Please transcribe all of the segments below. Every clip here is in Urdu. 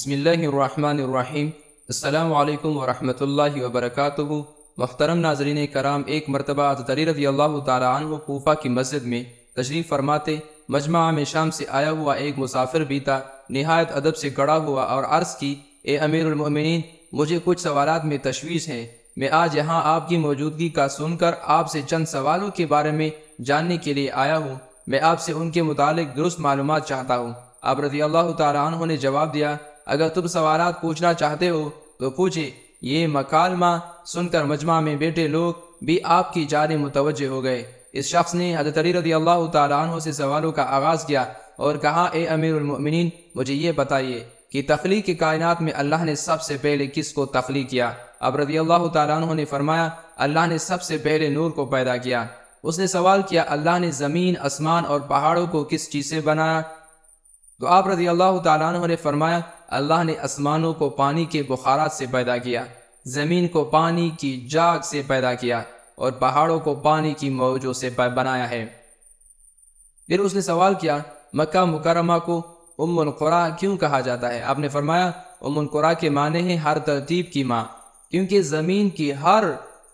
بسم اللہ الرحمن الرحیم۔ السلام علیکم ورحمۃ اللہ وبرکاتہ۔ محترم ناظرین کرام، ایک مرتبہ حضرت علی رضی اللہ تعالیٰ عنہ کوفہ کی مسجد میں تشریف فرماتے، مجمع میں شام سے آیا ہوا ایک مسافر بھی تھا، نہایت ادب سے کھڑا ہوا اور عرض کی، اے امیر المؤمنین، مجھے کچھ سوالات میں تشویش ہے۔ میں آج یہاں آپ کی موجودگی کا سن کر آپ سے چند سوالوں کے بارے میں جاننے کے لیے آیا ہوں۔ میں آپ سے ان کے متعلق درست معلومات چاہتا ہوں۔ آپ رضی اللہ تعالیٰ عنہ نے جواب دیا، اگر تم سوالات پوچھنا چاہتے ہو تو پوچھے۔ یہ مکالمہ سن کر مجمع میں بیٹھے لوگ بھی آپ کی جانب متوجہ ہو گئے۔ اس شخص نے حضرت علی رضی اللہ تعالیٰ عنہ سے سوالوں کا آغاز کیا اور کہا، اے امیر المؤمنین، مجھے یہ بتائیے کہ تخلیق کائنات میں اللہ نے سب سے پہلے کس کو تخلیق کیا؟ اب رضی اللہ تعالیٰ عنہ نے فرمایا، اللہ نے سب سے پہلے نور کو پیدا کیا۔ اس نے سوال کیا، اللہ نے زمین، آسمان اور پہاڑوں کو کس چیز سے بنایا؟ تو آپ رضی اللہ تعالیٰ عنہ نے فرمایا، اللہ نے آسمانوں کو پانی کے بخارات سے پیدا کیا، زمین کو پانی کی جاگ سے پیدا کیا اور پہاڑوں کو پانی کی موجوں سے بنایا ہے۔ پھر اس نے سوال کیا، مکہ مکرمہ کو ام القریٰ کیوں کہا جاتا ہے؟ آپ نے فرمایا، ام القریٰ کے معنی ہے ہر ترتیب کی ماں، کیونکہ زمین کی ہر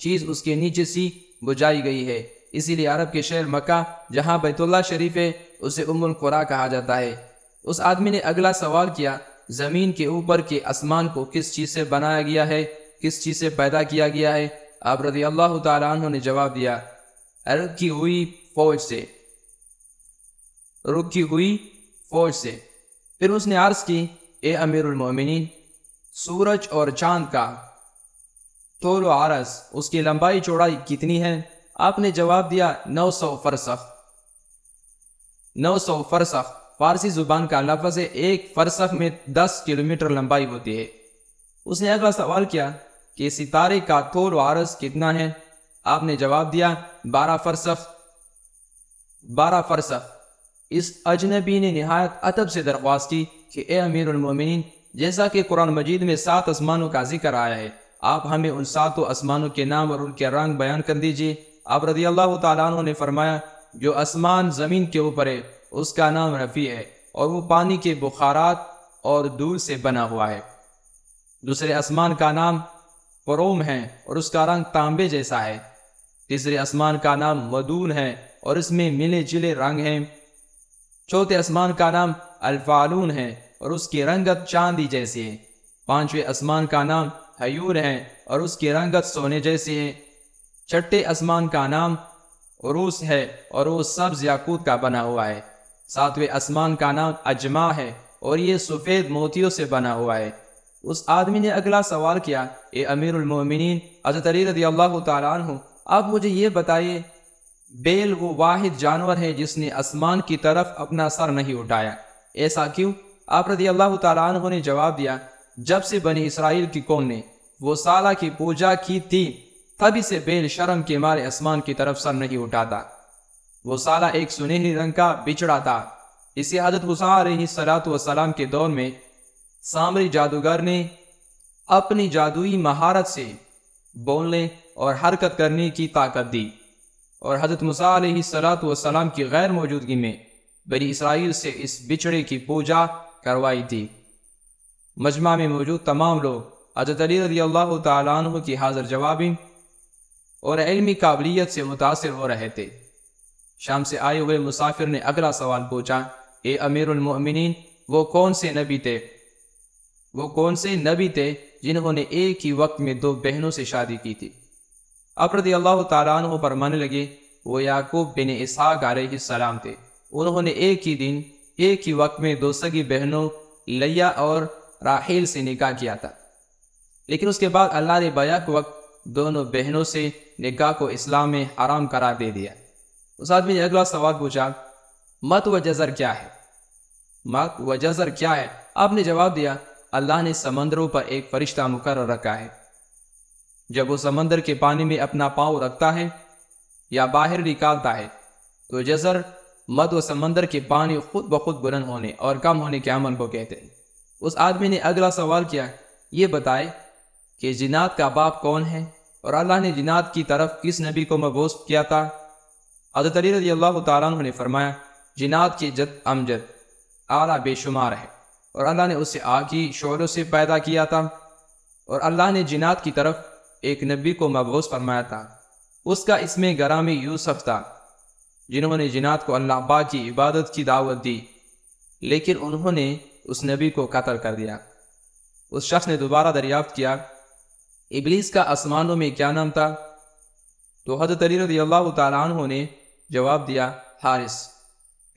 چیز اس کے نیچے سی بجھائی گئی ہے، اسی لیے عرب کے شہر مکہ جہاں بیت اللہ شریف ہے اسے ام القریٰ کہا جاتا ہے۔ اس آدمی نے اگلا سوال کیا، زمین کے اوپر کے آسمان کو کس چیز سے بنایا گیا ہے، کس چیز سے پیدا کیا گیا ہے؟ آپ رضی اللہ تعالیٰ عنہ نے جواب دیا، رکی ہوئی فوج سے، رکی ہوئی فوج سے۔ پھر اس نے عرض کی، اے امیر المؤمنین، سورج اور چاند کا طول و عرض، اس کی لمبائی چوڑائی کتنی ہے؟ آپ نے جواب دیا، 900 فرسخ۔ 900 فرسخ فارسی زبان کا لفظ ہے، ایک فرسخ میں 10 کلومیٹر لمبائی ہوتی ہے۔ اس نے اگلا سوال کیا کہ ستارے کا طول و عرض کتنا ہے؟ آپ نے جواب دیا، 12 فرسخ۔ 12 فرسخ۔ اس اجنبی نے نہایت ادب سے درخواست کی کہ اے امیر المومنین، جیسا کہ قرآن مجید میں 7 آسمانوں کا ذکر آیا ہے، آپ ہمیں ان 7 آسمانوں کے نام اور ان کے رنگ بیان کر دیجیے۔ آپ رضی اللہ تعالیٰ عنہ نے فرمایا، جو آسمان زمین کے اوپر ہے اس کا نام رفیع ہے اور وہ پانی کے بخارات اور دودھ سے بنا ہوا ہے۔ دوسرے آسمان کا نام قروم ہے اور اس کا رنگ تانبے جیسا ہے۔ تیسرے آسمان کا نام مدون ہے اور اس میں ملے جلے رنگ ہیں۔ چوتھے آسمان کا نام الفالون ہے اور اس کی رنگت چاندی جیسی ہے۔ پانچویں آسمان کا نام حیور ہے اور اس کی رنگت سونے جیسی ہے۔ چھٹے آسمان کا نام عروس ہے اور وہ سبز یاقوت کا بنا ہوا ہے۔ ساتویں آسمان کا نام اجمع ہے اور یہ سفید موتیوں سے بنا ہوا ہے۔ اس آدمی نے اگلا سوال کیا، اے امیر المومنین حضرت علی رضی اللہ تعالیٰ عنہ، آپ مجھے یہ بتائیے، بیل وہ واحد جانور ہے جس نے آسمان کی طرف اپنا سر نہیں اٹھایا، ایسا کیوں؟ آپ رضی اللہ تعالیٰ عنہ نے جواب دیا، جب سے بنی اسرائیل کی قوم نے وہ صالح کی پوجا کی تھی تبھی سے بیل شرم کے مارے آسمان کی طرف سر نہیں اٹھاتا۔ وہ صالح ایک سنہری رنگ کا بچڑا تھا۔ اسی حضرت موسیٰ علیہ السلام کے دور میں سامری جادوگر نے اپنی جادوئی مہارت سے بولنے اور حرکت کرنے کی طاقت دی اور حضرت موسیٰ علیہ السلام کی غیر موجودگی میں بنی اسرائیل سے اس بچڑے کی پوجا کروائی تھی۔ مجمع میں موجود تمام لوگ حضرت علی رضی اللہ تعالیٰ عنہ کی حاضر جوابی اور علمی قابلیت سے متاثر ہو رہے تھے۔ شام سے آئے ہوئے مسافر نے اگلا سوال پوچھا، اے امیر المؤمنین، وہ کون سے نبی تھے؟ وہ کون سے نبی تھے جنہوں نے ایک ہی وقت میں 2 بہنوں سے شادی کی تھی؟ آپ رضی اللہ تعالیٰ عنہ فرمانے لگے، وہ یعقوب بن اسحاق علیہ السلام تھے۔ انہوں نے ایک ہی دن ایک ہی وقت میں 2 سگی بہنوں لیا اور راحیل سے نکاح کیا تھا، لیکن اس کے بعد اللہ نے بیک وقت دونوں بہنوں سے نکاح کو اسلام میں حرام قرار دے دیا۔ اس آدمی نے اگلا سوال پوچھا، مت و جزر کیا ہے؟ مت و جزر کیا ہے؟ آپ نے جواب دیا، اللہ نے سمندروں پر ایک فرشتہ مقرر رکھا ہے، جب وہ سمندر کے پانی میں اپنا پاؤں رکھتا ہے یا باہر نکالتا ہے تو جزر مد و سمندر کے پانی خود بخود بلند ہونے اور کم ہونے کے عمل کو کہتے ہیں۔ اس آدمی نے اگلا سوال کیا، یہ بتائے کہ جنات کا باپ کون ہے اور اللہ نے جنات کی طرف کس نبی کو مبعوث کیا تھا؟ حضرت علی رضی اللہ تعالیٰ عنہ نے فرمایا، جنات کی جد امجد اعلیٰ بے شمار ہے اور اللہ نے اسے آگ کی شعلوں سے پیدا کیا تھا، اور اللہ نے جنات کی طرف ایک نبی کو مبعوث فرمایا تھا، اس کا اسم گرامی یوسف تھا، جنہوں نے جنات کو اللہ پاک کی عبادت کی دعوت دی، لیکن انہوں نے اس نبی کو قتل کر دیا۔ اس شخص نے دوبارہ دریافت کیا ابلیس کا آسمانوں میں کیا نام تھا؟ تو حضرت علی رضی اللہ تعالیٰ عنہ نے جواب دیا حارث۔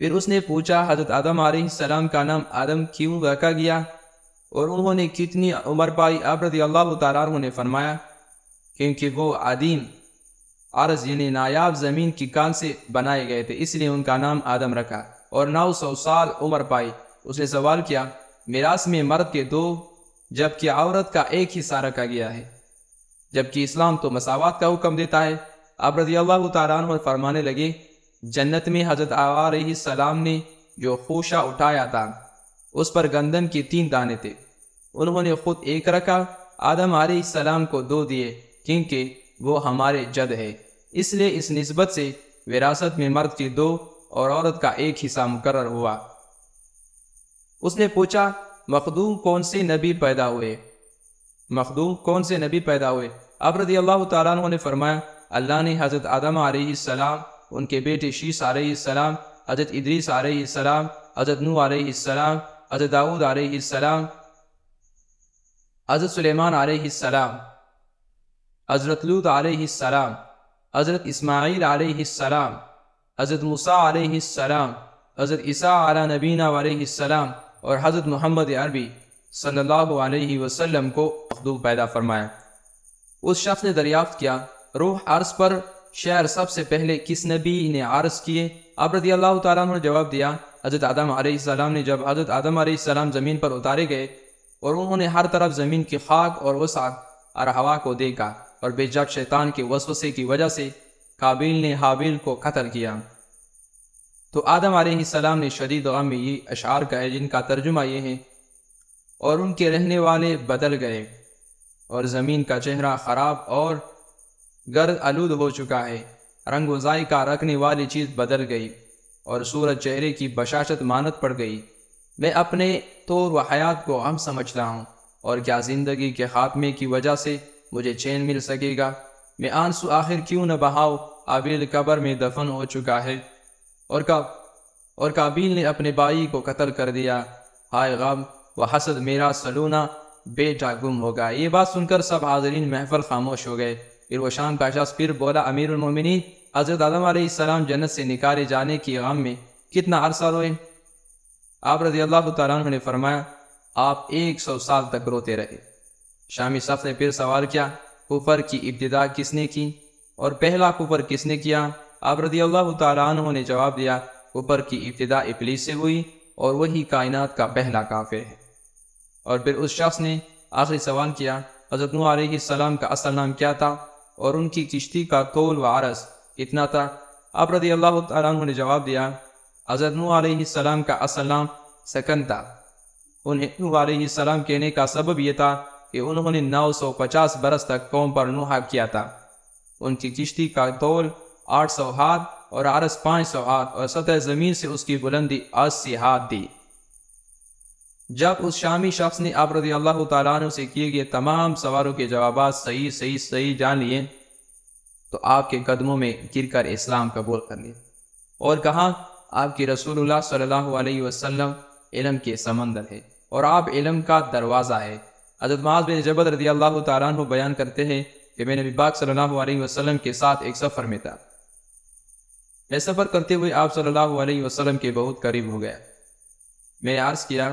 پھر اس نے پوچھا حضرت آدم علیہ السلام کا نام آدم کیوں رکھا گیا اور انہوں نے کتنی عمر پائی؟ آپ رضی اللہ تعالیٰ عنہ نے فرمایا کیونکہ وہ عدیم عرض یعنی نایاب زمین کی کان سے بنائے گئے تھے، اس لیے ان کا نام آدم رکھا، اور 900 سال عمر پائی۔ اس نے سوال کیا میراث میں مرد کے 2 جبکہ عورت کا 1 حصہ رکھا گیا ہے، جبکہ اسلام تو مساوات کا حکم دیتا ہے۔ آپ رضی اللہ تعالیٰ عنہ فرمانے لگے جنت میں حضرت آقا علیہ السلام نے جو خوشہ اٹھایا تھا اس پر گندم کے 3 دانے تھے، انہوں نے خود 1 رکھا، آدم علیہ السلام کو 2 دیے کیونکہ وہ ہمارے جد ہے، اس لیے اس نسبت سے وراثت میں مرد کے 2 اور عورت کا 1 حصہ مقرر ہوا۔ اس نے پوچھا مخدوم کون سے نبی پیدا ہوئے؟ مخدوم کون سے نبی پیدا ہوئے؟ آپ رضی اللہ تعالیٰ عنہ نے فرمایا اللہ نے حضرت آدم علیہ السلام، ان کے بیٹے شیس علیہ السلام، حضرت ادریس علیہ السلام، حضرت نوح علیہ السلام، حضرت داؤد علیہ السلام، حضرت سلیمان علیہ السلام، حضرت لوط علیہ السلام، حضرت اسماعیل علیہ السلام، حضرت موسیٰ علیہ السلام، حضرت عیسیٰ علی نبینا علیہ السلام، اور حضرت محمد عربی صلی اللہ علیہ وسلم کو مخدوم پیدا فرمایا۔ اس شخص نے دریافت کیا روح عرض پر شعر سب سے پہلے کس نبی نے عرض کیے؟ آپ رضی اللہ تعالیٰ عنہ نے جواب دیا حضرت آدم علیہ السلام نے۔ جب حضرت آدم علیہ السلام زمین پر اتارے گئے اور انہوں نے ہر طرف زمین کی خاک اور وسعت اور ہوا کو دیکھا، اور بے شک شیطان کے وسوسے کی وجہ سے قابیل نے حابیل کو قتل کیا، تو آدم علیہ السلام نے شدید غم میں یہ اشعار کہے جن کا ترجمہ یہ ہے اور ان کے رہنے والے بدل گئے، اور زمین کا چہرہ خراب اور گرد آلود ہو چکا ہے، رنگ و ذائقہ رکھنے والی چیز بدل گئی، اور صورت چہرے کی بشاشت مانت پڑ گئی۔ میں اپنے طور و حیات کو ہم سمجھتا ہوں، اور کیا زندگی کے خاتمے کی وجہ سے مجھے چین مل سکے گا؟ میں آنسو آخر کیوں نہ بہاؤ، حابیل قبر میں دفن ہو چکا ہے، اور قابیل نے اپنے بھائی کو قتل کر دیا، ہائے غم و حسد میرا سلونا بیٹا گم ہوگا۔ یہ بات سن کر سب حاضرین محفل خاموش ہو گئے۔ پھر وہ شام کا شخص پھر بولا امیر المومنین حضرت آدم علیہ السلام جنت سے نکالے جانے کی غم میں کتنا عرصہ روئے؟ آپ رضی اللہ تعالیٰ عنہ نے فرمایا آپ 100 سال تک روتے رہے۔ شامی شخص نے پھر سوال کیا کفر کی ابتدا کس نے کی اور پہلا کفر کس نے کیا؟ آپ رضی اللہ تعالیٰ عنہ نے جواب دیا کفر کی ابتدا ابلیس سے ہوئی اور وہی کائنات کا پہلا کافر ہے۔ اور پھر اس شخص نے آخری سوال کیا حضرت نوح علیہ السلام کا اصل نام کیا تھا اور ان کی کشتی کا طول و عرض کتنا تھا؟ آپ رضی اللہ تعالیٰ عنہ نے جواب دیا حضرت نوح علیہ السلام کا اصل نام سکن تھا۔ انہیں نوح علیہ السلام کہنے کا سبب یہ تھا کہ انہوں نے 950 برس تک قوم پر نوحہ کیا تھا۔ ان کی کشتی کا طول 800 ہاتھ اور عرض 500 ہاتھ اور سطح زمین سے اس کی بلندی 80 ہاتھ تھی۔ جب اس شامی شخص نے آپ رضی اللہ تعالیٰ عنہ سے کیے گئے تمام سوالوں کے جوابات صحیح جان لیے تو آپ کے قدموں میں گر کر اسلام قبول کر لیا اور کہا آپ کی رسول اللہ صلی اللہ علیہ وسلم علم کے سمندر ہے اور آپ علم کا دروازہ ہے۔ حضرت معاذ بن جبل رضی اللہ تعالیٰ عنہ بیان کرتے ہیں کہ میں نبی پاک صلی اللہ علیہ وسلم کے ساتھ ایک سفر میں تھا۔ میں سفر کرتے ہوئے آپ صلی اللہ علیہ وسلم کے بہت قریب ہو گیا۔ میں نے عرض کیا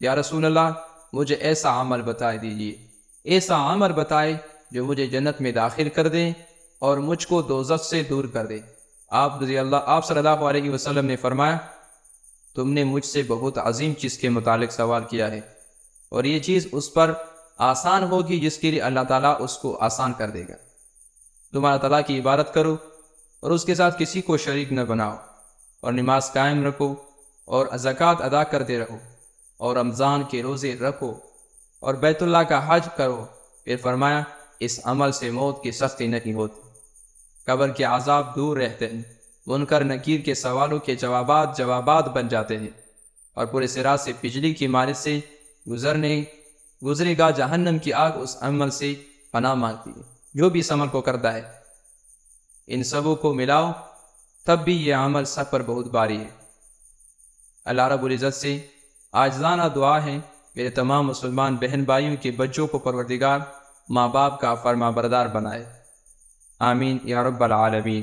یا رسول اللہ مجھے ایسا عمل بتا دیجیے، ایسا عمل بتائے جو مجھے جنت میں داخل کر دے اور مجھ کو دوزخ سے دور کر دے۔ آپ صلی اللہ علیہ وسلم نے فرمایا تم نے مجھ سے بہت عظیم چیز کے متعلق سوال کیا ہے اور یہ چیز اس پر آسان ہوگی جس کے لیے اللہ تعالیٰ اس کو آسان کر دے گا۔ تم اللہ تعالیٰ کی عبادت کرو اور اس کے ساتھ کسی کو شریک نہ بناؤ اور نماز قائم رکھو اور زکوٰۃ ادا کرتے رہو اور رمضان کے روزے رکھو اور بیت اللہ کا حج کرو۔ پھر فرمایا اس عمل سے موت کی سختی نہیں ہوتی، قبر کے عذاب دور رہتے ہیں، منکر نکیر کے سوالوں کے جوابات بن جاتے ہیں اور پورے سرا سے بجلی کی مارش سے گزرے گا، جہنم کی آگ اس عمل سے پناہ مانگتی ہے جو بھی اس عمل کو کرتا ہے۔ ان سبوں کو ملاؤ تب بھی یہ عمل سب پر بہت بھاری ہے۔ اللہ رب العزت سے عاجزانہ دعا ہے میرے تمام مسلمان بہن بھائیوں کے بچوں کو پروردگار ماں باپ کا فرما بردار بنائے، آمین یا رب العالمین۔